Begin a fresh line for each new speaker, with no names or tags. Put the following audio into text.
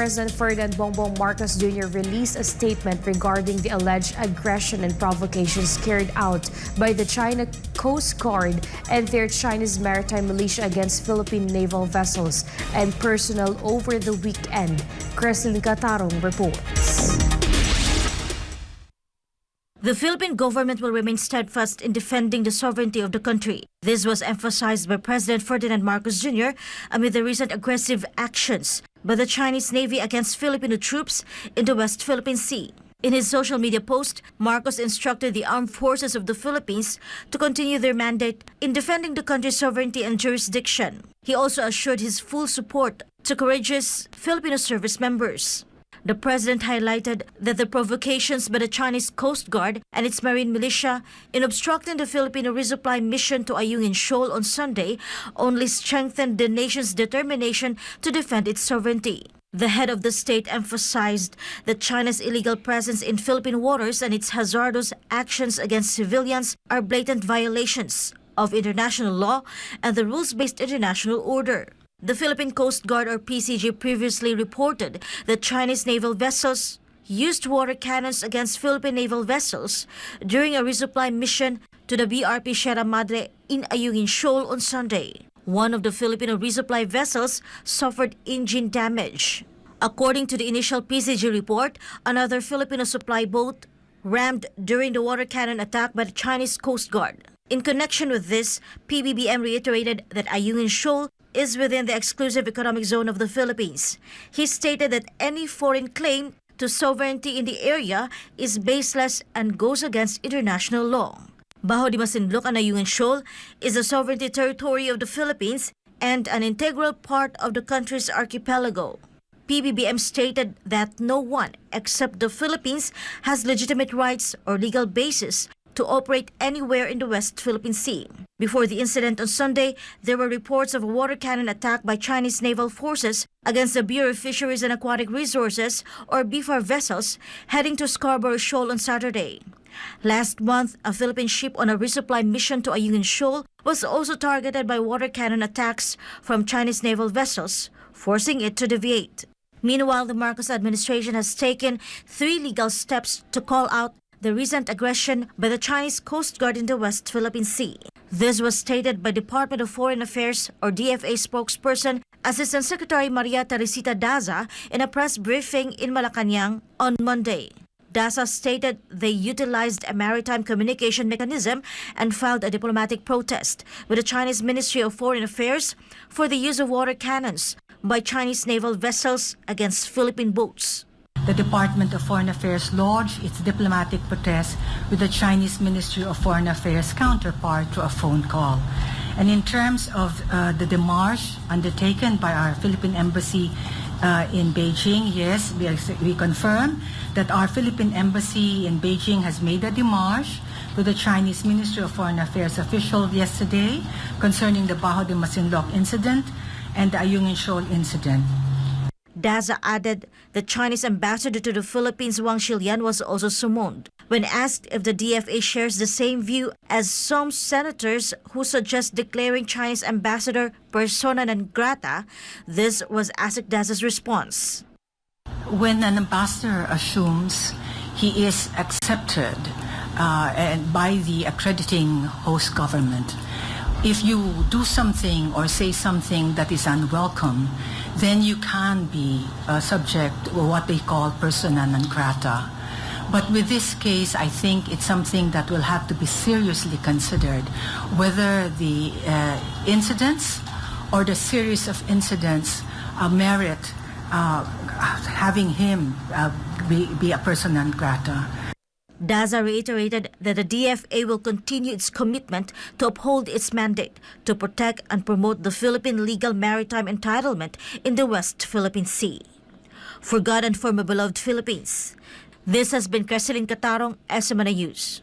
President Ferdinand Bongbong Marcos Jr. released a statement regarding the alleged aggression and provocations carried out by the China Coast Guard and their Chinese maritime militia against Philippine naval vessels and personnel over the weekend. Cresilyn Catarong reports.
The Philippine government will remain steadfast in defending the sovereignty of the country. This was emphasized by President Ferdinand Marcos Jr. amid the recent aggressive actions by the Chinese Navy against Filipino troops in the West Philippine Sea. In his social media post, Marcos instructed the armed forces of the Philippines to continue their mandate in defending the country's sovereignty and jurisdiction. He also assured his full support to courageous Filipino service members. The president highlighted that the provocations by the Chinese Coast Guard and its marine militia in obstructing the Filipino resupply mission to Ayungin Shoal on Sunday only strengthened the nation's determination to defend its sovereignty. The head of the state emphasized that China's illegal presence in Philippine waters and its hazardous actions against civilians are blatant violations of international law and the rules-based international order. The Philippine Coast Guard or PCG previously reported that Chinese naval vessels used water cannons against Philippine naval vessels during a resupply mission to the BRP Sierra Madre in Ayungin Shoal on Sunday. One of the Filipino resupply vessels suffered engine damage. According to the initial PCG report, another Filipino supply boat rammed during the water cannon attack by the Chinese Coast Guard. In connection with this, PBBM reiterated that Ayungin Shoal is within the exclusive economic zone of the Philippines. He stated that any foreign claim to sovereignty in the area is baseless and goes against international law. Bajo de Masinloc and Ayungin Shoal is the sovereignty territory of the Philippines and an integral part of the country's archipelago. PBBM stated that no one except the Philippines has legitimate rights or legal basis to operate anywhere in the West Philippine Sea. Before the incident on Sunday, there were reports of a water cannon attack by Chinese naval forces against the Bureau of Fisheries and Aquatic Resources or BFAR vessels heading to Scarborough Shoal on Saturday. Last month, a Philippine ship on a resupply mission to Ayungin Shoal was also targeted by water cannon attacks from Chinese naval vessels, forcing it to deviate. Meanwhile, the Marcos administration has taken 3 legal steps to call out the recent aggression by the Chinese Coast Guard in the West Philippine Sea. This was stated by Department of Foreign Affairs or DFA spokesperson Assistant Secretary Maria Teresita Daza in a press briefing in Malacanang on Monday. Daza stated they utilized a maritime communication mechanism and filed a diplomatic protest with the Chinese Ministry of Foreign Affairs for the use of water cannons by Chinese naval vessels against Philippine boats.
The Department of Foreign Affairs lodged its diplomatic protest with the Chinese Ministry of Foreign Affairs counterpart through a phone call. And in terms of the démarche undertaken by our Philippine Embassy in Beijing, yes, we confirm that our Philippine Embassy in Beijing has made a démarche with the Chinese Ministry of Foreign Affairs official yesterday concerning the Bajo de Masinloc incident and the Ayungin Shoal incident.
Daza added the Chinese ambassador to the Philippines, Wang Shilian, was also summoned. When asked if the DFA shares the same view as some senators who suggest declaring Chinese ambassador persona non grata, this was Asik Daza's response.
When an ambassador assumes he is accepted and by the accrediting host government, if you do something or say something that is unwelcome, then you can be subject to what they call persona non grata. But with this case, I think it's something that will have to be seriously considered, whether the incidents or the series of incidents merit having him be a persona non grata.
Daza reiterated that the DFA will continue its commitment to uphold its mandate to protect and promote the Philippine legal maritime entitlement in the West Philippine Sea. For God and for my beloved Philippines, this has been Cresilyn Catarong, SMNA News.